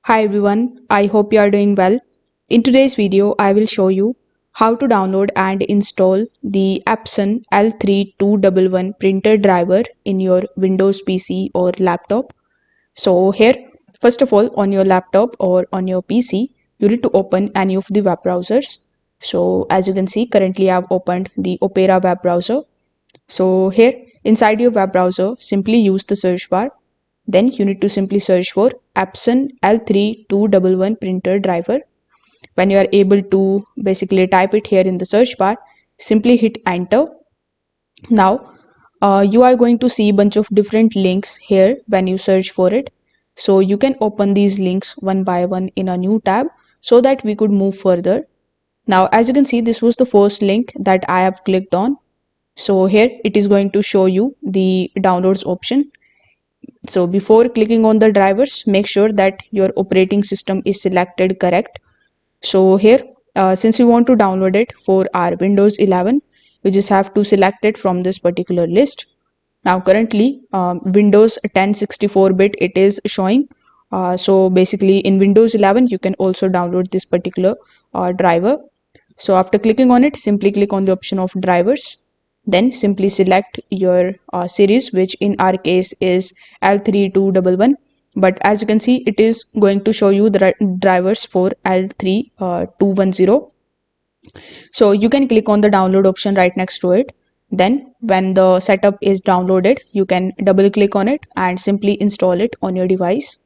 Hi everyone, I hope you are doing well. In today's video, I will show you how to download and install the Epson L3211 printer driver in your Windows PC or laptop. So here, first of all, on your laptop or on your PC, you need to open any of the web browsers. So as you can see, currently I have opened the Opera web browser. So here, inside your web browser, simply use the search bar. Then you need to simply search for Epson L3211 printer driver. When you are able to basically type it here in the search bar, simply hit enter. Now you are going to see a bunch of different links here when you search for it. So you can open these links one by one in a new tab so that we could move further. Now as you can see, this was the first link that I have clicked on. So here it is going to show you the downloads option. So before clicking on the drivers, make sure that your operating system is selected correct. So here, since we want to download it for our Windows 11, you just have to select it from this particular list. Now currently, Windows 10 64-bit it is showing. So basically in Windows 11, you can also download this particular driver. So after clicking on it, simply click on the option of drivers. Then simply select your series, which in our case is L3211. But as you can see, it is going to show you the drivers for L3210. So you can click on the download option right next to it. Then when the setup is downloaded, you can double click on it and simply install it on your device.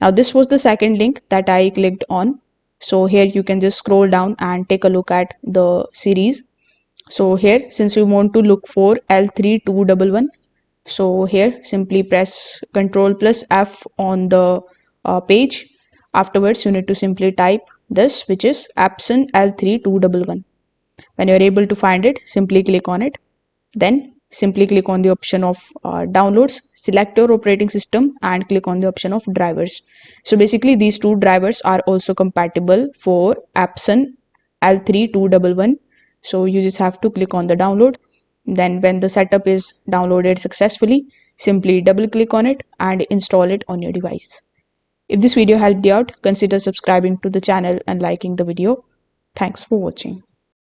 Now this was the second link that I clicked on. So here you can just scroll down and take a look at the series. So here, since we want to look for L3211, so here simply press Ctrl plus F on the page. Afterwards, you need to simply type this, which is Epson L3211. When you are able to find it, simply click on it. Then simply click on the option of downloads, select your operating system and click on the option of drivers. So basically these two drivers are also compatible for Epson L3211. So you just have to click on the download. Then when the setup is downloaded successfully, simply double click on it and install it on your device. If this video helped you out, consider subscribing to the channel and liking the video. Thanks for watching.